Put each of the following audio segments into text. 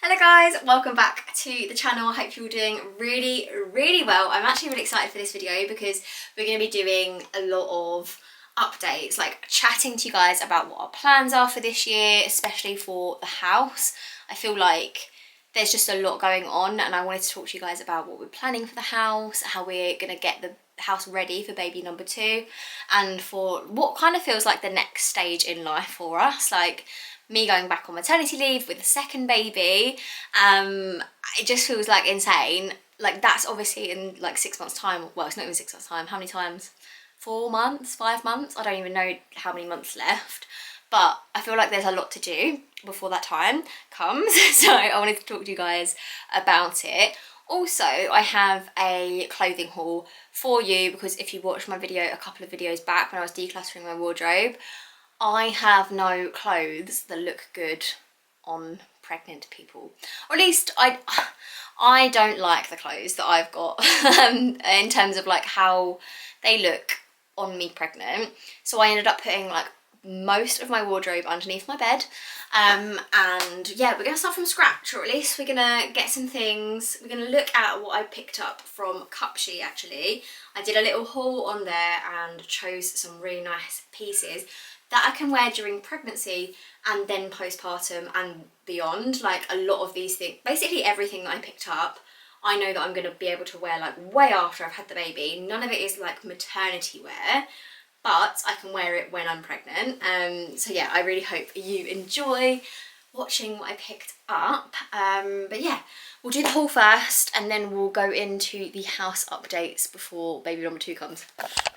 Hello guys, welcome back to the channel. I hope you're doing really well. I'm actually really excited for this video because we're going to be doing a lot of updates, like chatting to you guys about what our plans are for this year, especially for the house. I feel like there's just a lot going on and I wanted to talk to you guys about what we're planning for the house, how we're going to get the house ready for baby number 2, and for what kind of feels like the next stage in life for us, like me going back on maternity leave with a second baby. It just feels like insane. Like that's obviously in like 6 months time. Well, it's not even 6 months time. How many times? 4 months, 5 months? I don't even know how many months left, but I feel like there's a lot to do before that time comes. So I wanted to talk to you guys about it. Also, I have a clothing haul for you because if you watched my video a couple of videos back when I was decluttering my wardrobe, I have no clothes that look good on pregnant people. Or at least I don't like the clothes that I've got in terms of like how they look on me pregnant. So I ended up putting like most of my wardrobe underneath my bed. And yeah, we're gonna start from scratch, or at least we're gonna get some things. We're gonna look at what I picked up from Cupshe actually. I did a little haul on there and chose some really nice pieces that I can wear during pregnancy and then postpartum and beyond. Like a lot of these things, basically everything that I picked up, I know that I'm going to be able to wear like way after I've had the baby. None of it is like maternity wear, but I can wear it when I'm pregnant. So yeah, I really hope you enjoy watching what I picked up. But yeah, we'll do the haul first and then we'll go into the house updates before baby number 2 comes.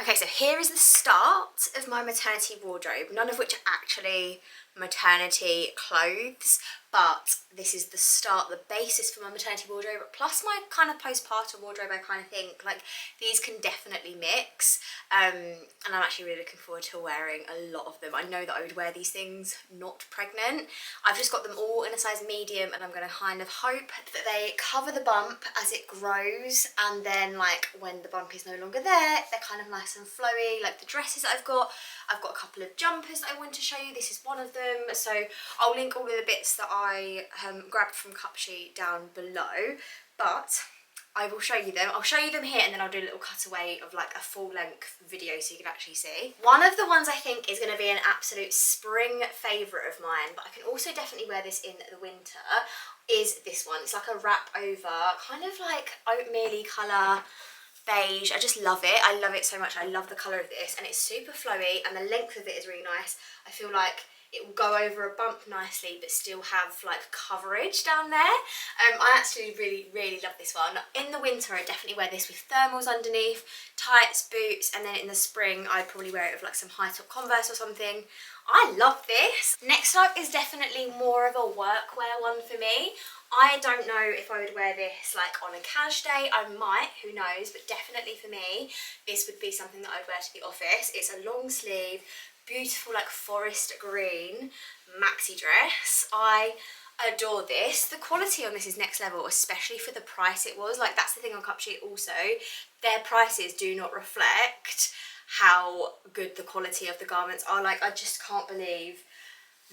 Okay, so here is the start of my maternity wardrobe, none of which are actually maternity clothes, but this is the start, the basis for my maternity wardrobe, plus my kind of postpartum wardrobe. I kind of think like these can definitely mix, and I'm actually really looking forward to wearing a lot of them. I know that I would wear these things not pregnant. I've just got them all in a size medium and I'm going to kind of hope that they cover the bump as it grows, and then like when the bump is no longer there, they're kind of nice and flowy. Like the dresses that I've got a couple of jumpers that I want to show you. This is one of them. So I'll link all of the bits that I grabbed from Cupshe down below, but I will show you them. I'll show you them here and then I'll do a little cutaway of like a full length video so you can actually see. One of the ones I think is going to be an absolute spring favourite of mine, but I can also definitely wear this in the winter, is this one. It's like a wrap over, kind of like oatmeal-y colour, beige. I just love it. I love it so much. I love the colour of this and it's super flowy and the length of it is really nice. I feel like it will go over a bump nicely but still have like coverage down there. I actually really love this one. In the winter I definitely wear this with thermals underneath, tights, boots, and then in the spring I'd probably wear it with like some high top Converse or something. I love this. Next up is definitely more of a workwear one for me. I don't know if I would wear this like on a cash day. I might, who knows, but definitely for me this would be something that I'd wear to the office. It's a long sleeve, beautiful like forest green maxi dress. I adore this. The quality on this is next level, especially for the price it was. Like that's the thing on Cupshe also, their prices do not reflect how good the quality of the garments are. Like I just can't believe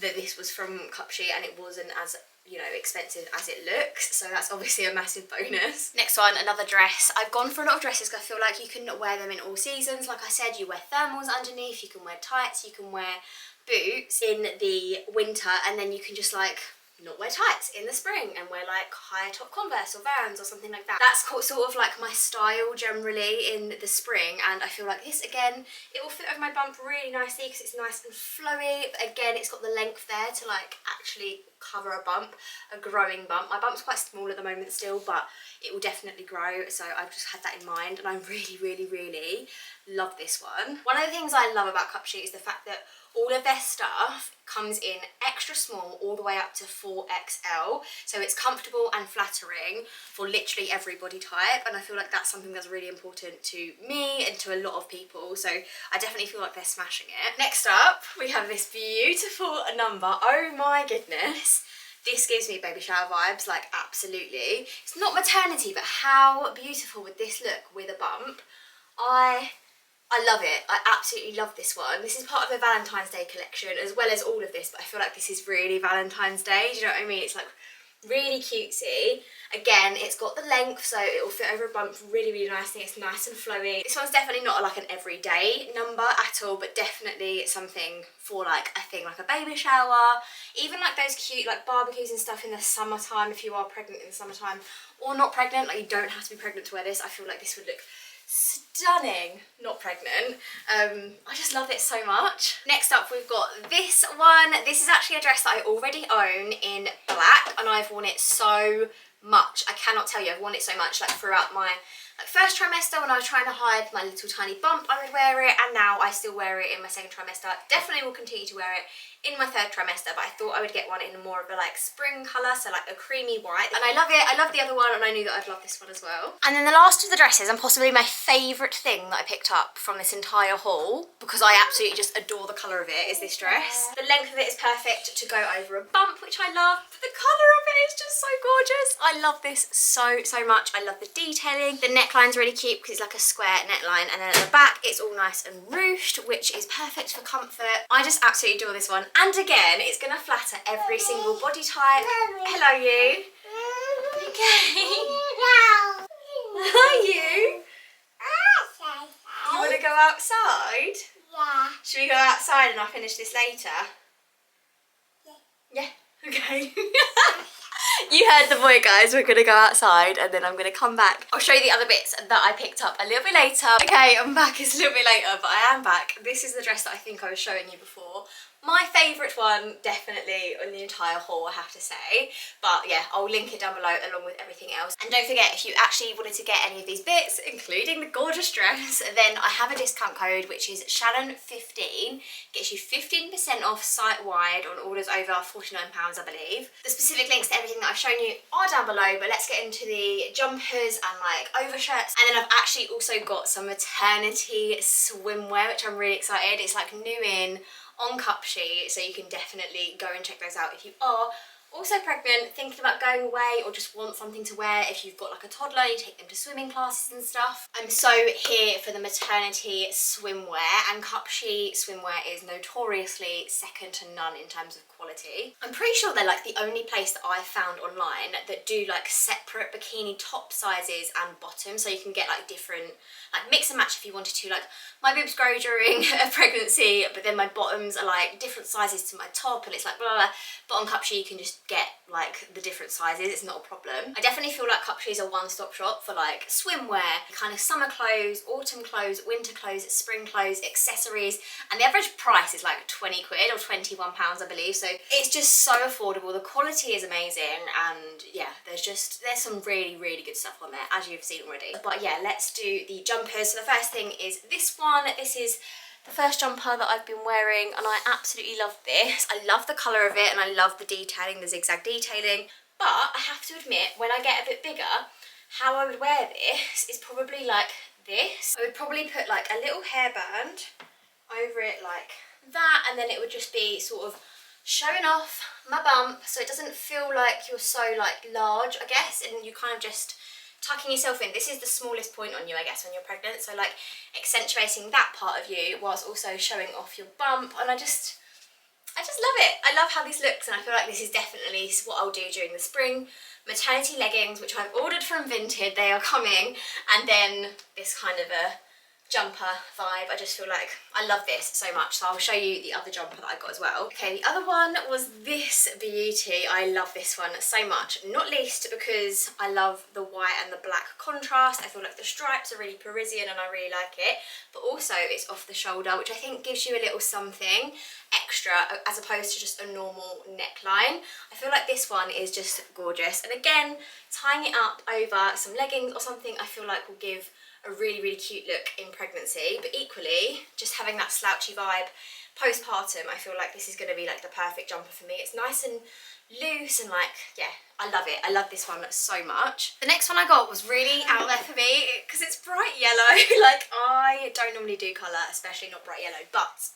that this was from Cupshe and it wasn't as, you know, expensive as it looks, so that's obviously a massive bonus. Next one, another dress. I've gone for a lot of dresses because I feel like you can wear them in all seasons. Like I said, you wear thermals underneath, you can wear tights, you can wear boots in the winter, and then you can just like not wear tights in the spring and wear like higher top Converse or Vans or something like that. That's sort of like my style generally in the spring, and I feel like this, again, it will fit over my bump really nicely because it's nice and flowy, but again it's got the length there to like actually cover a bump, a growing bump. My bump's quite small at the moment still, but it will definitely grow, so I've just had that in mind and I really love this one. One of the things I love about Cupshe is the fact that all of their stuff comes in extra small all the way up to 4XL, so it's comfortable and flattering for literally every body type, and I feel like that's something that's really important to me and to a lot of people, so I definitely feel like they're smashing it. Next up we have this beautiful number. Oh my goodness, this gives me baby shower vibes, like absolutely. It's not maternity, but how beautiful would this look with a bump? I love it. I absolutely love this one. This is part of the Valentine's Day collection as well as all of this, but I feel like this is really Valentine's Day. Do you know what I mean? It's like Really cutesy. Again, it's got the length, so it will fit over a bump really nicely. It's nice and flowy. This one's definitely not like an everyday number at all, but definitely something for like a thing like a baby shower, even like those cute like barbecues and stuff in the summertime if you are pregnant in the summertime, or not pregnant. Like, you don't have to be pregnant to wear this. I feel like this would look stunning not pregnant. I just love it so much. Next up, we've got this one. This is actually a dress that I already own in black, and I've worn it so much. I cannot tell you, I've worn it so much, like throughout my first trimester when I was trying to hide my little tiny bump, I would wear it, and now I still wear it in my second trimester. Definitely will continue to wear it in my third trimester, but I thought I would get one in more of a like spring colour, so like a creamy white, and I love it. I love the other one, and I knew that I'd love this one as well. And then the last of the dresses, and possibly my favourite thing that I picked up from this entire haul, because I absolutely just adore the colour of it, is this dress. The length of it is perfect to go over a bump, which I love, but the colour of it is just so gorgeous. I love this so much. I love the detailing. The neckline's really cute because it's like a square neckline, and then at the back it's all nice and ruched, which is perfect for comfort. I just absolutely adore this one. And again, it's going to flatter every single body type. Hello, you. Okay. Are you? You want to go outside? Yeah. Should we go outside and I'll finish this later? Yeah. Okay. You heard the boy, guys. We're going to go outside and then I'm going to come back. I'll show you the other bits that I picked up a little bit later. Okay, I'm back. It's a little bit later, but I am back. This is the dress that I think I was showing you before. My favourite one, definitely, in the entire haul, I have to say. But yeah, I'll link it down below along with everything else. And don't forget, if you actually wanted to get any of these bits, including the gorgeous dress, then I have a discount code, which is Shannon15. Gets you 15% off site-wide on orders over £49, I believe. The specific links to everything that I've shown you are down below, but let's get into the jumpers and like overshirts. And then I've actually also got some maternity swimwear, which I'm really excited. It's like new in on Cupshe, so you can definitely go and check those out if you are also pregnant, thinking about going away, or just want something to wear if you've got like a toddler, you take them to swimming classes and stuff. I'm so here for the maternity swimwear, and Cupshe swimwear is notoriously second to none in terms of quality. I'm pretty sure they're like the only place that I've found online that do like separate bikini top sizes and bottoms, so you can get like different, like mix and match if you wanted to. Like, my boobs grow during a pregnancy, but then my bottoms are like different sizes to my top, and it's like blah blah blah. But on Cupshe you can just get like the different sizes, it's not a problem. I definitely feel like Cupshe is a one-stop shop for like swimwear, kind of summer clothes, autumn clothes, winter clothes, spring clothes, accessories, and the average price is like 20 quid or £21, I believe, so it's just so affordable. The quality is amazing, and yeah, there's some really good stuff on there, as you've seen already. But yeah, let's do the jumpers. So the first thing is this one. This is the first jumper that I've been wearing, and I absolutely love this. I love the colour of it, and I love the detailing, the zigzag detailing. But I have to admit, when I get a bit bigger, how I would wear this is probably like this. I would probably put like a little hairband over it like that, and then it would just be sort of showing off my bump, so it doesn't feel like you're so like large, I guess, and you kind of just tucking yourself in. This is the smallest point on you, I guess, when you're pregnant, so like accentuating that part of you whilst also showing off your bump, and I just love it. I love how this looks, and I feel like this is definitely what I'll do during the spring. Maternity leggings, which I've ordered from Vinted, they are coming, and then this kind of a jumper vibe. I just feel like I love this so much, so I'll show you the other jumper that I got as well. Okay, the other one was this beauty. I love this one so much, not least because I love the white and the black contrast. I feel like the stripes are really Parisian and I really like it, but also it's off the shoulder, which I think gives you a little something extra as opposed to just a normal neckline. I feel like this one is just gorgeous, and again, tying it up over some leggings or something, I feel like will give a really cute look in pregnancy, but equally just having that slouchy vibe postpartum. I feel like this is going to be like the perfect jumper for me. It's nice and loose, and like, yeah, I love it. I love this one so much. The next one I got was really out there for me because it's bright yellow. Like, I don't normally do colour, especially not bright yellow, but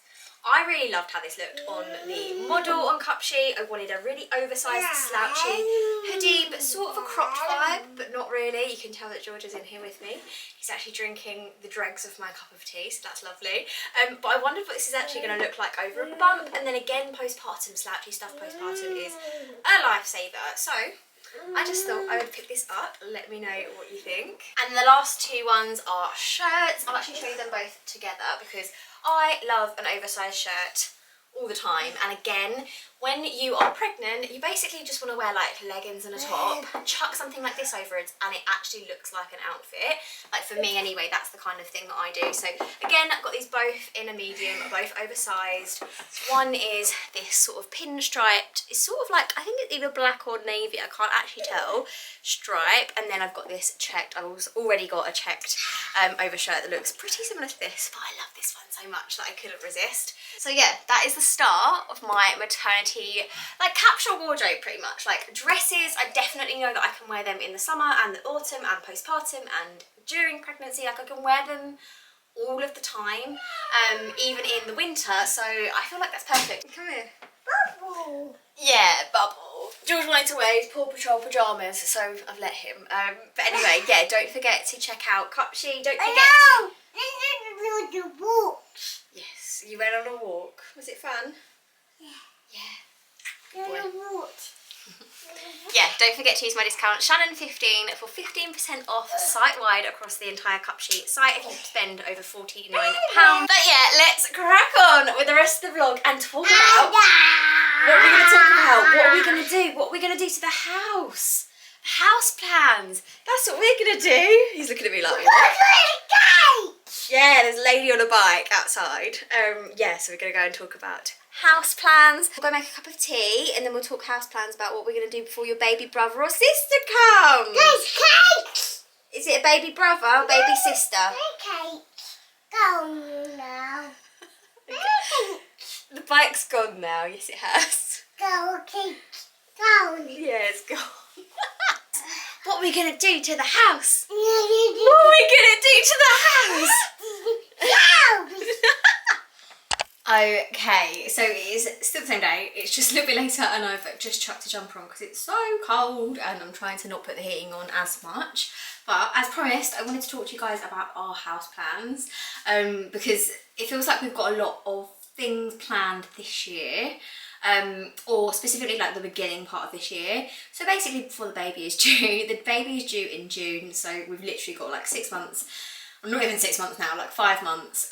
I really loved how this looked on the model on Cupshe. I wanted a really oversized slouchy hoodie, but sort of a cropped vibe, but not really. You can tell that George is in here with me. He's actually drinking the dregs of my cup of tea, so that's lovely. But I wondered what this is actually going to look like over a bump, and then again, postpartum, slouchy stuff postpartum is a lifesaver. So I just thought I would pick this up. Let me know what you think. And the last two ones are shirts. I'll actually show you them both together because I love an oversized shirt all the time. And again, when you are pregnant, you basically just want to wear like leggings and a top, chuck something like this over it, and it actually looks like an outfit. Like for me anyway, that's the kind of thing that I do. So again, I've got these both in a medium, both oversized. One is this sort of pinstriped, it's sort of like, I think it's either black or navy, I can't actually tell, stripe. And then I've got this checked, I've already got a checked over shirt that looks pretty similar to this, but I love this one so much that I couldn't resist. So yeah, that is the start of my maternity, like capsule wardrobe pretty much. Like dresses, I definitely know that I can wear them in the summer and the autumn and postpartum and during pregnancy. Like I can wear them all of the time, even in the winter. So I feel like that's perfect. Come here. Bubble. Yeah, Bubble. George wanted to wear his Paw Patrol pyjamas, so I've let him. But anyway, yeah, don't forget to check out Cupshe. Don't forget to... Yes, you went on a walk. Was it fun? Yeah. Yeah, don't forget to use my discount Shannon15 for 15% off site-wide across the entire Cupshe site if you spend over £49. But yeah, let's crack on with the rest of the vlog and talk about what are we going to talk about? What are we going to do? What are we going to do to the house? House plans. That's what we're going to do. He's looking at me like, what? Yeah, there's a lady on a bike outside. Yeah, so we're going to go and talk about house plans. We'll go make a cup of tea and then we'll talk house plans about what we're going to do before your baby brother or sister comes. There's cake! Is it a baby brother or baby sister? Cake. Go now. The bike's gone now. Yes, it has. Go, cake. Go. Yeah, it's gone. What are we going to do to the house? What are we going to do to the house? Okay, so it is still the same day. It's just a little bit later and I've just chucked a jumper on because it's so cold and I'm trying to not put the heating on as much. But as promised, I wanted to talk to you guys about our house plans because it feels like we've got a lot of things planned this year. Or specifically like the beginning part of this year. So basically before the baby is due. The baby is due in June, so we've literally got like 6 months, well, not even 6 months now, like 5 months,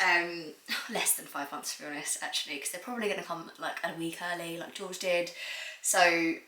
less than 5 months to be honest actually, because they're probably going to come like a week early like George did. So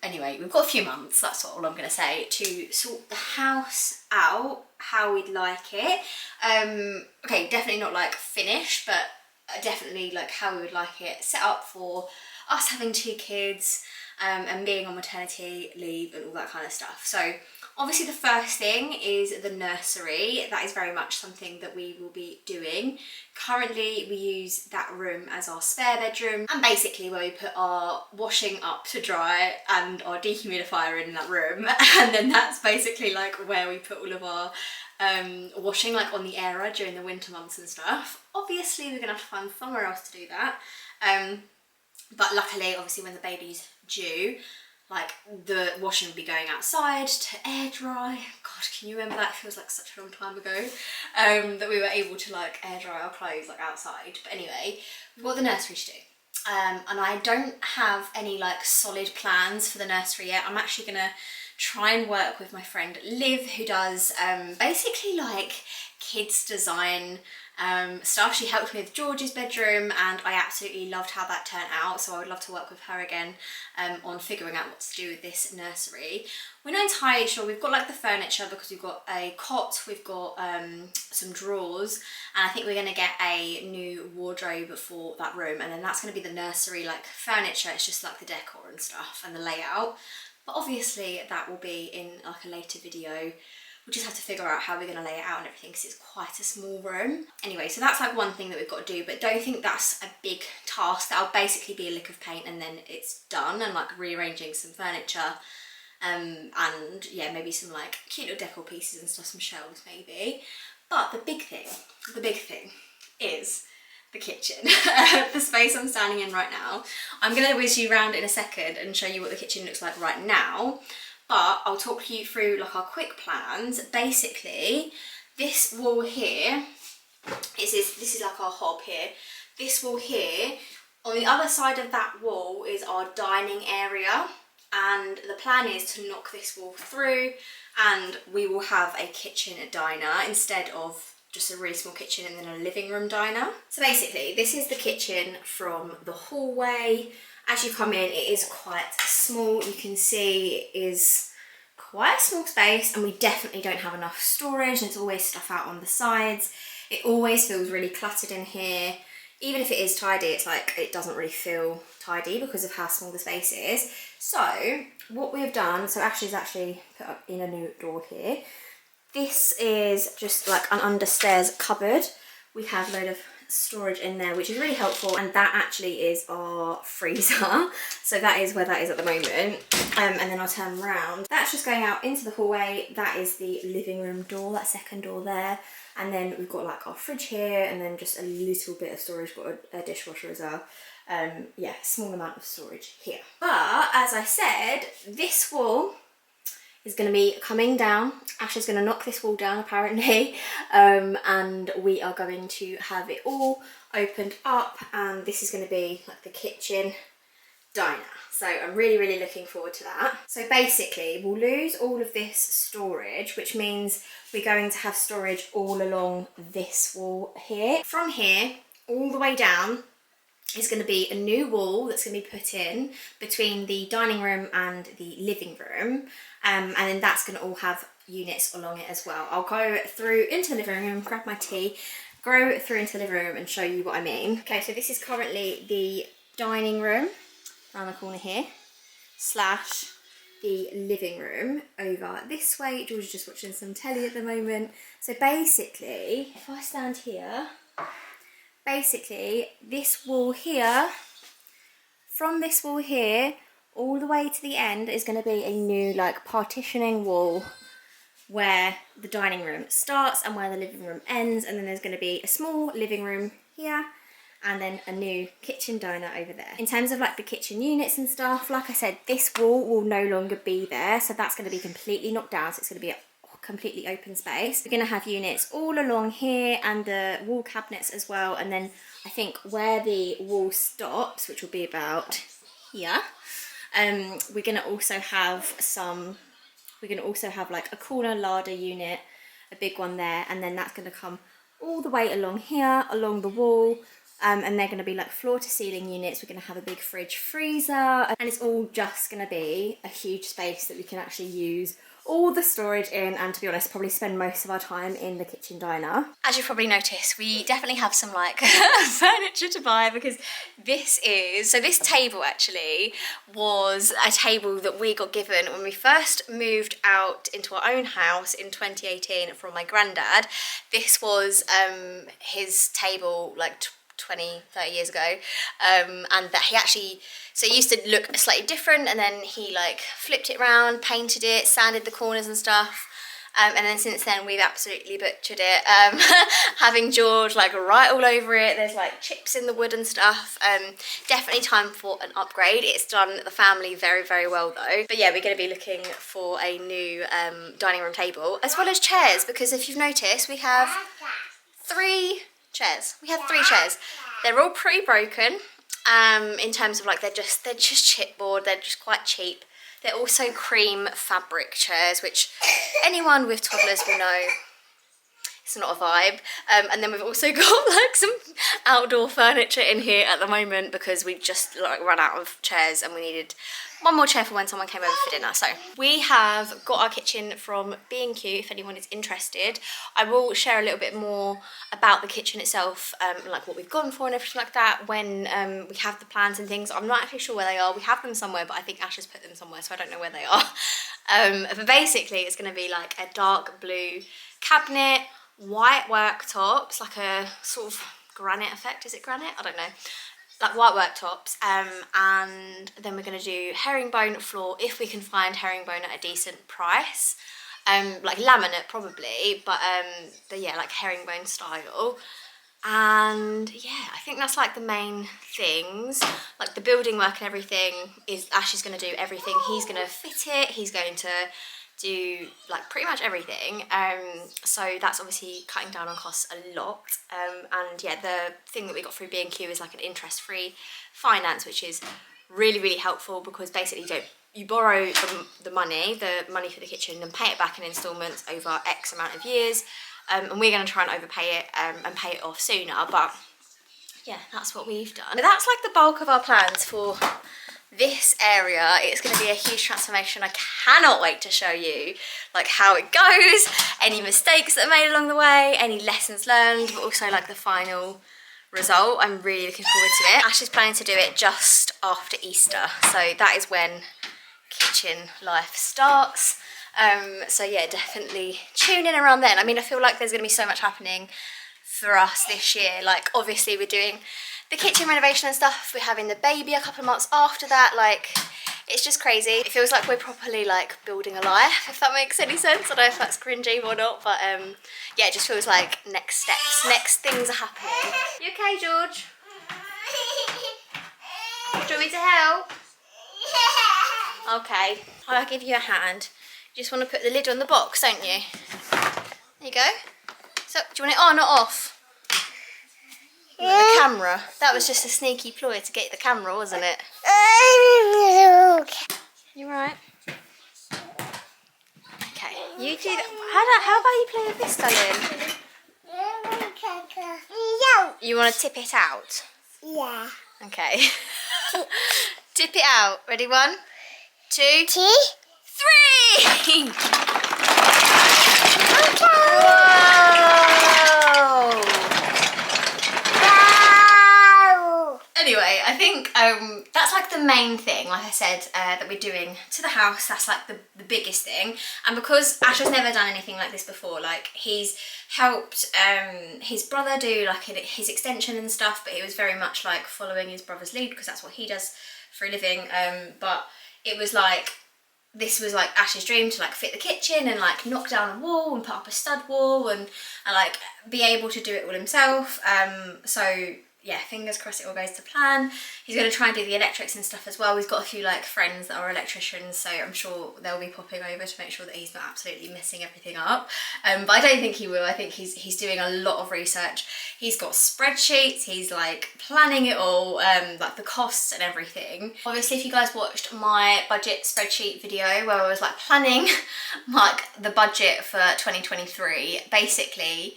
anyway, we've got a few months, that's all I'm going to say, to sort the house out how we'd like it. Okay, definitely not like finished, but definitely like how we would like it set up for us having 2 kids and being on maternity leave and all that kind of stuff. So obviously the first thing is the nursery. That is very much something that we will be doing. Currently we use that room as our spare bedroom and basically where we put our washing up to dry and our dehumidifier in that room, and then that's basically like where we put all of our washing like on the area during the winter months and stuff. Obviously we're gonna have to find somewhere else to do that. But luckily, obviously, when the baby's due, like the washing will be going outside to air dry. God, can you remember that? It feels like such a long time ago that we were able to like air dry our clothes like outside. But anyway, we've got the nursery to do. And I don't have any like solid plans for the nursery yet. I'm actually gonna try and work with my friend Liv, who does basically like kids design stuff. She helped me with George's bedroom and I absolutely loved how that turned out, so I would love to work with her again on figuring out what to do with this nursery. We're not entirely sure. We've got like the furniture because we've got a cot, we've got some drawers, and I think we're going to get a new wardrobe for that room, and then that's going to be the nursery like furniture. It's just like the decor and stuff and the layout, but obviously that will be in like a later video. We'll just have to figure out how we're going to lay it out and everything because it's quite a small room. Anyway, so that's like one thing that we've got to do, but don't think that's a big task. That'll basically be a lick of paint and then it's done, and like rearranging some furniture and yeah, maybe some like cute little decor pieces and stuff, some shelves maybe. But the big thing is the kitchen, the space I'm standing in right now. I'm going to whiz you around in a second and show you what the kitchen looks like right now. But I'll talk you through like our quick plans. Basically, this wall here, this is like our hob here. This wall here, on the other side of that wall is our dining area. and the plan is to knock this wall through, and we will have a kitchen diner instead of just a really small kitchen and then a living room diner. So basically this is the kitchen from the hallway. As you come in, it is quite small. You can see it is quite a small space, and we definitely don't have enough storage. There's always stuff out on the sides. It always feels really cluttered in here. Even if it is tidy, it's like it doesn't really feel tidy because of how small the space is. So what we've done, so Ashley's actually put up in a new door here. This is just like an understairs cupboard. We have a load of storage in there, which is really helpful, and that actually is our freezer. So that is where that is at the moment. And then I'll turn around. That's just going out into the hallway. That is the living room door, that second door there. And then we've got like our fridge here, and then just a little bit of storage, got a dishwasher as well. Yeah, small amount of storage here. But as I said, this wall is going to be coming down. Ash is going to knock this wall down apparently, and we are going to have it all opened up, and this is going to be like the kitchen diner. So I'm really looking forward to that. So basically we'll lose all of this storage, which means we're going to have storage all along this wall here. From here all the way down is going to be a new wall that's going to be put in between the dining room and the living room, and then that's going to all have units along it as well. I'll go through into the living room, grab my tea, go through into the living room and show you what I mean. Okay, so this is currently the dining room around the corner here, slash the living room over this way. George is just watching some telly at the moment. So basically, if I stand here, basically this wall here, from this wall here all the way to the end is going to be a new like partitioning wall where the dining room starts and where the living room ends, and then there's going to be a small living room here and then a new kitchen diner over there. In terms of like the kitchen units and stuff, like I said, this wall will no longer be there, so that's going to be completely knocked down, so it's going to be a completely open space. We're going to have units all along here and the wall cabinets as well, and then I think where the wall stops, which will be about here, we're going to also have like a corner larder unit, a big one there, and then that's going to come all the way along here, along the wall, and they're going to be like floor to ceiling units. We're going to have a big fridge freezer, and it's all just going to be a huge space that we can actually use all the storage in, and to be honest, probably spend most of our time in the kitchen diner. As you've probably noticed, we definitely have some like furniture to buy, because this table actually was a table that we got given when we first moved out into our own house in 2018 from my granddad. This was his table like 20, 30 years ago, and that he actually, so it used to look slightly different, and then he like flipped it around, painted it, sanded the corners and stuff, and then since then we've absolutely butchered it, having George like right all over it. There's like chips in the wood and stuff. Definitely time for an upgrade. It's done the family very well though. But yeah, we're going to be looking for a new dining room table, as well as chairs, because if you've noticed, we have three chairs. They're all pretty broken, in terms of like they're just chipboard. They're just quite cheap. They're also cream fabric chairs, which anyone with toddlers will know it's not a vibe. And then we've also got like some outdoor furniture in here at the moment, because we've just like run out of chairs and we needed one more chair for when someone came over for dinner. So we have got our kitchen from B&Q, if anyone is interested. I will share a little bit more about the kitchen itself, like what we've gone for and everything like that, when we have the plans and things. I'm not actually sure where they are. We have them somewhere, but I think Ash has put them somewhere, so I don't know where they are. But basically it's going to be like a dark blue cabinet, white worktops, like a sort of granite effect. Is it granite? I don't know. Like white worktops, and then we're going to do herringbone floor, if we can find herringbone at a decent price, like laminate probably, but yeah, like herringbone style. And yeah, I think that's like the main things. Like the building work and everything is Ash is going to do everything. He's going to fit it, he's going to do like pretty much everything, so that's obviously cutting down on costs a lot, and yeah, the thing that we got through B&Q is like an interest-free finance, which is really helpful, because basically you don't you borrow the money for the kitchen and pay it back in instalments over X amount of years. And we're going to try and overpay it and pay it off sooner. But yeah, that's what we've done. But that's like the bulk of our plans for this area. It's going to be a huge transformation. I cannot wait to show you like how it goes, any mistakes that are made along the way, any lessons learned, but also like the final result. I'm really looking forward to it. Ash is planning to do it just after Easter, so that is when kitchen life starts. So yeah, definitely tune in around then. I mean, I feel like there's going to be so much happening for us this year. Like, obviously we're doing the kitchen renovation and stuff. We're having the baby a couple of months after that. Like, it's just crazy. It feels like we're properly like building a life, if that makes any sense. I don't know if that's cringy or not, but yeah, it just feels like next steps, next things are happening. You okay, George? Do you want me to help? Okay, I'll give you a hand. You just want to put the lid on the box, don't you? There you go. So, do you want it on or off? The camera. That was just a sneaky ploy to get the camera, wasn't it? You right? Okay, you do that. How about you play with this, darling? You want to tip it out? Yeah. Okay. Tip it out. Ready? 1, 2, 3! Okay. Whoa! Wow! Anyway, I think that's like the main thing, like I said, that we're doing to the house. That's like the biggest thing. And because Ash has never done anything like this before, like he's helped his brother do like his extension and stuff, but he was very much like following his brother's lead because that's what he does for a living. But it was like, this was like Ash's dream to like fit the kitchen and like knock down a wall and put up a stud wall and like be able to do it all himself. So yeah, fingers crossed it all goes to plan. He's going to try and do the electrics and stuff as well. We've got a few like friends that are electricians, so I'm sure they'll be popping over to make sure that he's not absolutely messing everything up. But I don't think he will. I think he's doing a lot of research. He's got spreadsheets, he's like planning it all, like the costs and everything. Obviously, if you guys watched my budget spreadsheet video where I was like planning like the budget for 2023, basically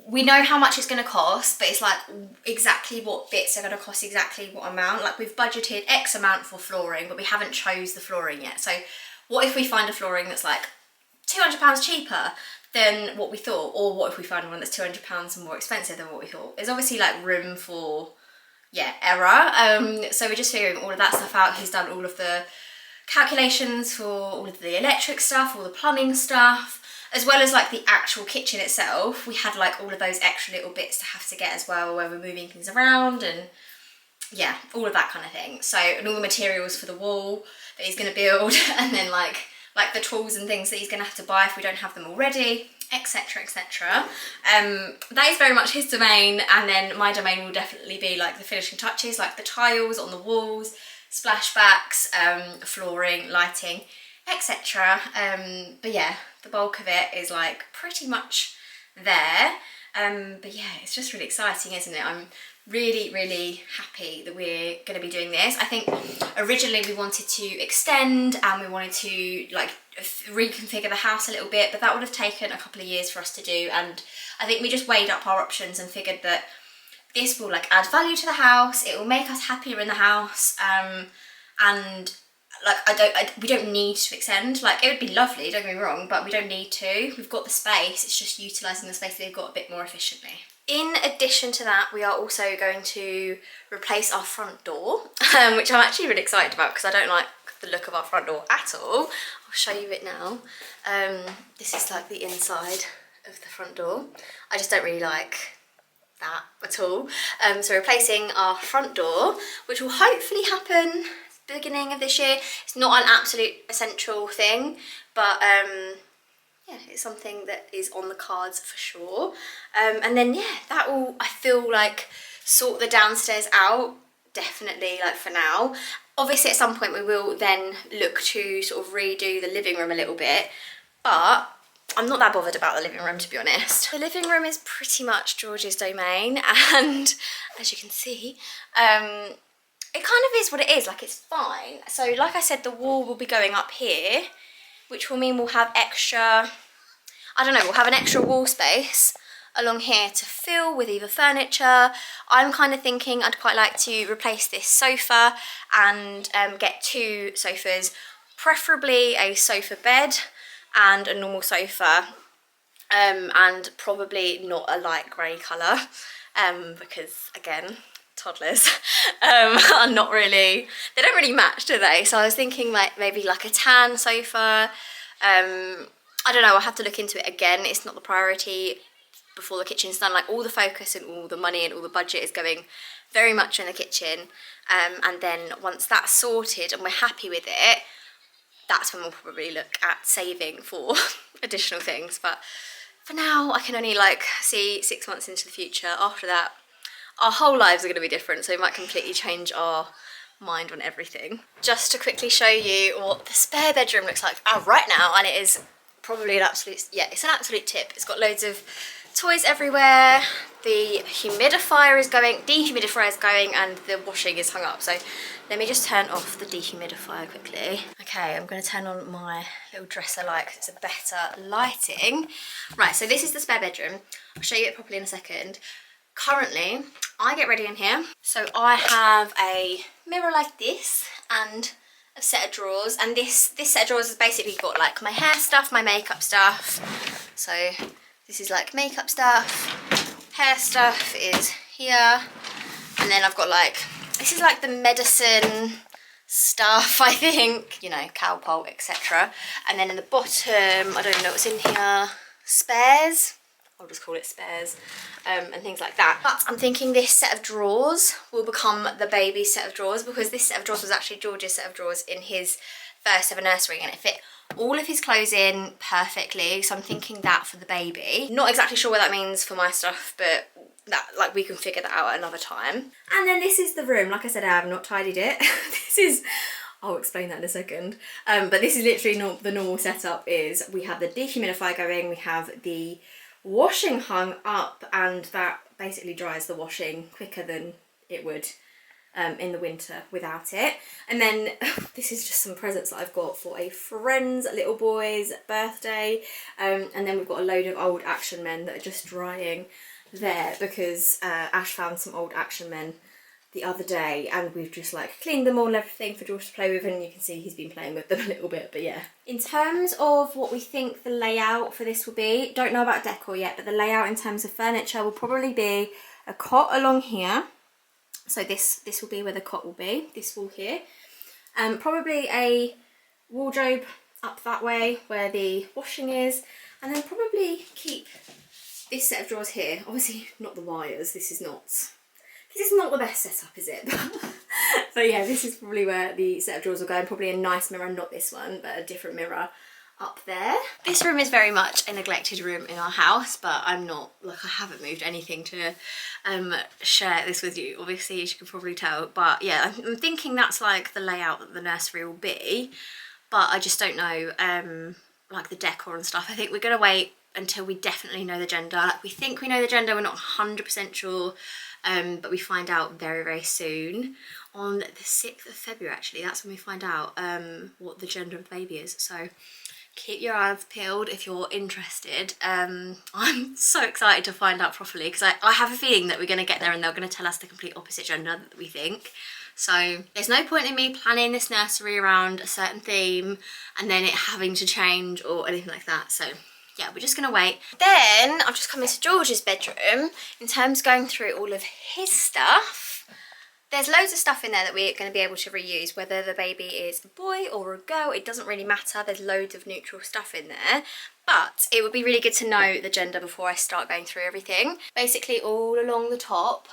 we know how much it's going to cost, but it's like exactly what bits are going to cost exactly what amount. Like, we've budgeted X amount for flooring, but we haven't chose the flooring yet. So what if we find a flooring that's like £200 cheaper than what we thought, or what if we find one that's £200 more expensive than what we thought? There's obviously like room for, yeah, error. So we're just figuring all of that stuff out. He's done all of the calculations for all of the electric stuff, all the plumbing stuff, as well as like the actual kitchen itself. We had like all of those extra little bits to have to get as well, where we're moving things around and yeah, all of that kind of thing. So, and all the materials for the wall that he's going to build, and then like the tools and things that he's going to have to buy if we don't have them already, etc, etc. That is very much his domain, and then my domain will definitely be like the finishing touches, like the tiles on the walls, splashbacks, flooring, lighting, etc. But yeah, the bulk of it is like pretty much there. But yeah, it's just really exciting, isn't it? I'm really, really happy that we're going to be doing this. I think originally we wanted to extend and we wanted to like reconfigure the house a little bit, but that would have taken a couple of years for us to do, and I think we just weighed up our options and figured that this will like add value to the house, it will make us happier in the house, and like we don't need to extend. Like, it would be lovely, don't get me wrong, but we don't need to. We've got the space, it's just utilising the space that we've got a bit more efficiently. In addition to that, we are also going to replace our front door, which I'm actually really excited about because I don't like the look of our front door at all. I'll show you it now. This is like the inside of the front door. I just don't really like that at all. So replacing our front door, which will hopefully happen beginning of this year. It's not an absolute essential thing, but yeah, it's something that is on the cards for sure. And then yeah, that will, I feel like, sort the downstairs out, definitely, like for now. Obviously at some point we will then look to sort of redo the living room a little bit, but I'm not that bothered about the living room, to be honest. The living room is pretty much George's domain, and as you can see, it kind of is what it is, like it's fine. So like I said, the wall will be going up here, which will mean we'll have extra, I don't know, we'll have an extra wall space along here to fill with either furniture. I'm kind of thinking I'd quite like to replace this sofa and get 2 sofas, preferably a sofa bed and a normal sofa, and probably not a light grey colour, because again, toddlers are not really, they don't really match, do they? So I was thinking like maybe like a tan sofa. I don't know, I'll have to look into it again. It's not the priority before the kitchen's done. Like all the focus and all the money and all the budget is going very much in the kitchen, and then once that's sorted and we're happy with it, that's when we'll probably look at saving for additional things. But for now, I can only like see 6 months into the future. After that, our whole lives are going to be different, so we might completely change our mind on everything. Just to quickly show you what the spare bedroom looks like right now, and it is probably an absolute, yeah, it's an absolute tip. It's got loads of toys everywhere, the dehumidifier is going, and the washing is hung up. So let me just turn off the dehumidifier quickly. Okay, I'm going to turn on my little dresser light because it's a better lighting. Right, so this is the spare bedroom. I'll show you it properly in a second. Currently, I get ready in here. So I have a mirror like this and a set of drawers, and this set of drawers has basically got like my hair stuff, my makeup stuff. So this is like makeup stuff, hair stuff is here, and then I've got like, this is like the medicine stuff, I think, you know, Calpol, etc. And then in the bottom, I don't know what's in here, spares, I'll just call it spares, and things like that. But I'm thinking this set of drawers will become the baby set of drawers, because this set of drawers was actually George's set of drawers in his first ever nursery, and it fit all of his clothes in perfectly. So I'm thinking that for the baby. Not exactly sure what that means for my stuff, but that, like, we can figure that out at another time. And then this is the room. Like I said, I have not tidied it. This is, I'll explain that in a second. But this is literally not the normal setup. Is we have the dehumidifier going, we have the washing hung up, and that basically dries the washing quicker than it would in the winter without it. And then this is just some presents that I've got for a friend's little boy's birthday, and then we've got a load of old Action Men that are just drying there, because Ash found some old Action Men the other day, and we've just like cleaned them all and everything for George to play with, and you can see he's been playing with them a little bit. But yeah, in terms of what we think the layout for this will be, don't know about decor yet, but the layout in terms of furniture will probably be a cot along here. So this will be where the cot will be, this wall here. Probably a wardrobe up that way where the washing is, and then probably keep this set of drawers here. Obviously not the wires, this is not the best setup, is it? But yeah, this is probably where the set of drawers will go, and probably a nice mirror, not this one, but a different mirror up there. This room is very much a neglected room in our house, but I'm not, like, I haven't moved anything to share this with you, obviously, as you can probably tell. But yeah, I'm thinking that's like the layout that the nursery will be, but I just don't know, like the decor and stuff. I think we're gonna wait until we definitely know the gender. Like, we think we know the gender, we're not 100% sure, but we find out very, very soon. On the 6th of February, actually, that's when we find out what the gender of the baby is. So keep your eyes peeled if you're interested. I'm so excited to find out properly, because I have a feeling that we're going to get there and they're going to tell us the complete opposite gender that we think. So there's no point in me planning this nursery around a certain theme and then it having to change or anything like that. So yeah, we're just gonna wait. Then I've just come into George's bedroom. In terms of going through all of his stuff, there's loads of stuff in there that we're going to be able to reuse, whether the baby is a boy or a girl, it doesn't really matter. There's loads of neutral stuff in there, but it would be really good to know the gender before I start going through everything. Basically all along the top,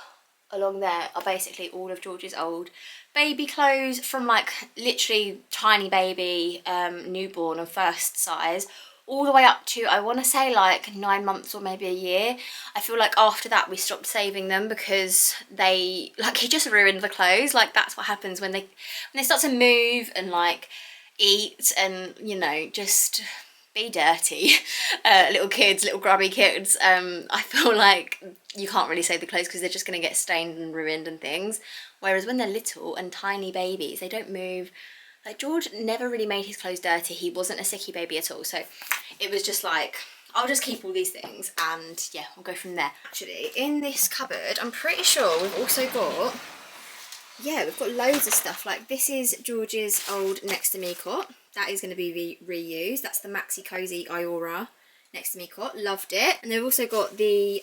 along there, are basically all of George's old baby clothes, from like literally tiny baby, newborn and first size, all the way up to, I want to say, like 9 months or maybe a year. I feel like after that we stopped saving them, because they, like, he just ruined the clothes. Like, that's what happens when they start to move and like eat and, you know, just be dirty. Little kids, little grubby kids, I feel like you can't really save the clothes because they're just going to get stained and ruined and things. Whereas when they're little and tiny babies, they don't move. Like George never really made his clothes dirty. He wasn't a sicky baby at all. So it was just like, I'll just keep all these things and yeah, we'll go from there. Actually, in this cupboard, I'm pretty sure we've also got, yeah, we've got loads of stuff. Like this is George's old Next to Me cot. That is going to be reused. That's the Maxi Cozy Iora Next to Me cot. Loved it. And they've also got the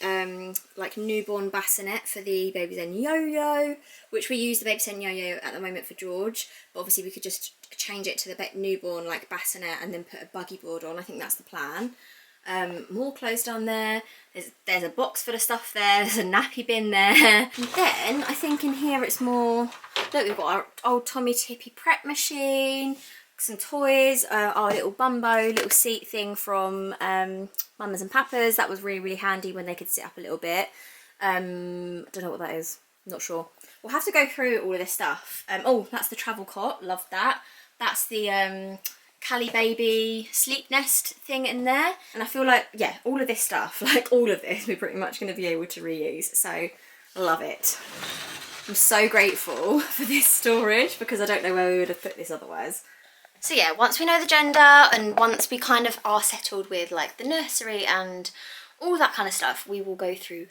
like newborn bassinet for the Baby Zen yo-yo, which we use the Baby Zen yo-yo at the moment for George, but obviously we could just change it to the newborn like bassinet and then put a buggy board on. I think that's the plan. More clothes down there. There's a box full of stuff there. There's a nappy bin there. And then I think in here it's more, look, we've got our old Tommy Tippy prep machine, some toys, our little Bumbo little seat thing from Mamas and Papas. That was really handy when they could sit up a little bit. Don't know what that is, not sure. We'll have to go through all of this stuff. Oh, that's the travel cot, love that. That's the Cali Baby sleep nest thing in there. And I feel like, yeah, all of this stuff, like all of this, we're pretty much going to be able to reuse. So, love it. I'm so grateful for this storage because I don't know where we would have put this otherwise. So yeah, once we know the gender and once we kind of are settled with like the nursery and all that kind of stuff, we will go through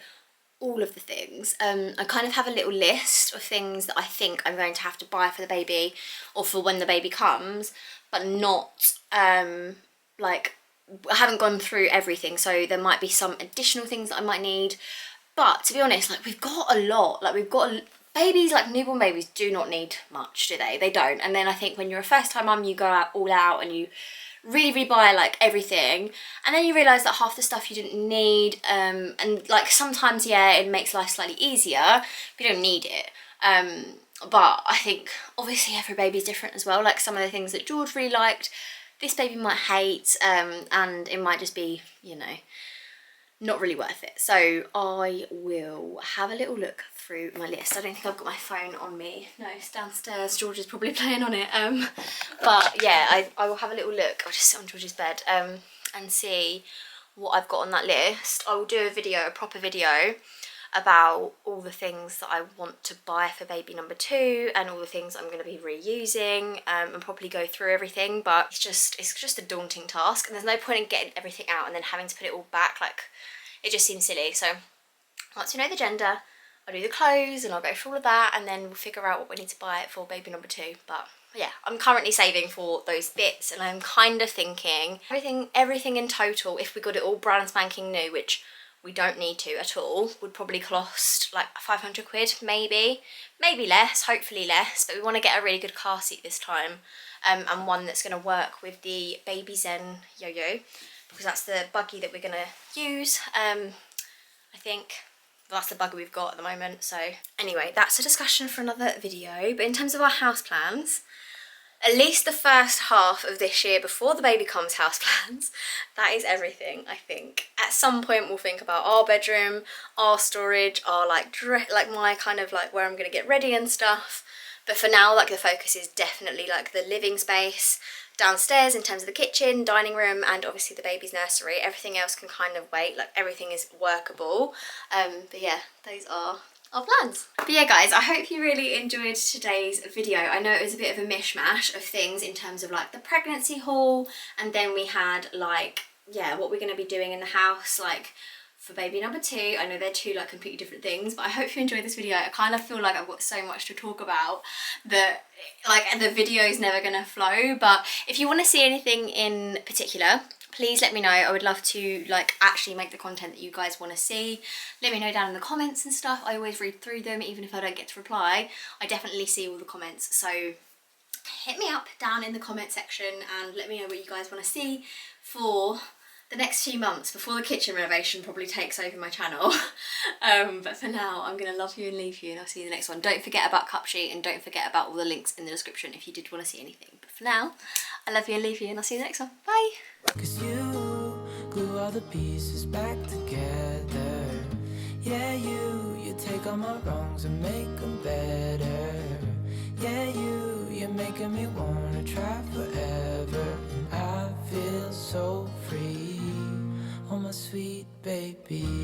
all of the things. I kind of have a little list of things that I think I'm going to have to buy for the baby or for when the baby comes, but not like I haven't gone through everything, so there might be some additional things that I might need. But to be honest, like we've got a lot. Like we've got babies, like newborn babies do not need much, do they? They don't. And then I think when you're a first time mum, you go out all out and you really buy like everything, and then you realise that half the stuff you didn't need, and like sometimes, yeah, it makes life slightly easier, but you don't need it. But I think obviously every baby's different as well. Like some of the things that George really liked, this baby might hate, and it might just be, you know, not really worth it. So I will have a little look through my list. I don't think I've got my phone on me. No, it's downstairs. George is probably playing on it. But yeah, I will have a little look. I'll just sit on George's bed and see what I've got on that list. I will do a video, a proper video, about all the things that I want to buy for baby number 2 and all the things I'm going to be reusing, and probably go through everything. But it's just a daunting task, and there's no point in getting everything out and then having to put it all back. Like, it just seems silly. So once we know the gender, I'll do the clothes and I'll go through all of that, and then we'll figure out what we need to buy for baby number 2. But yeah, I'm currently saving for those bits, and I'm kind of thinking everything in total, if we got it all brand spanking new, which we don't need to at all, would probably cost like 500 quid, maybe less, hopefully less. But we want to get a really good car seat this time, and one that's going to work with the Baby Zen yo-yo, because that's the buggy that we're going to use. I think that's the buggy we've got at the moment. So anyway, that's a discussion for another video. But in terms of our house plans, at least the first half of this year, before the baby comes, house plans, that is everything, I think. At some point we'll think about our bedroom, our storage, our like my kind of like where I'm going to get ready and stuff. But for now, like the focus is definitely like the living space downstairs in terms of the kitchen, dining room, and obviously the baby's nursery. Everything else can kind of wait, like everything is workable. But yeah, those are our plans. But yeah guys, I hope you really enjoyed today's video. I know it was a bit of a mishmash of things in terms of like the pregnancy haul, and then we had like, yeah, what we're going to be doing in the house like for baby number 2. I know they're 2 like completely different things, but I hope you enjoyed this video. I kind of feel like I've got so much to talk about that like the video is never going to flow. But if you want to see anything in particular, please let me know. I would love to like actually make the content that you guys want to see. Let me know down in the comments and stuff. I always read through them, even if I don't get to reply. I definitely see all the comments, so hit me up down in the comment section and let me know what you guys want to see for the next few months before the kitchen renovation probably takes over my channel. But for now, I'm going to love you and leave you, and I'll see you in the next one. Don't forget about cup sheet, and don't forget about all the links in the description if you did want to see anything. But for now, I love you and leave you, and I'll see you in the next one. Bye! 'Cause you glue all the pieces back together. Yeah, you take all my wrongs and make them better. Yeah, you're making me wanna try forever. And I feel so free, oh my sweet baby.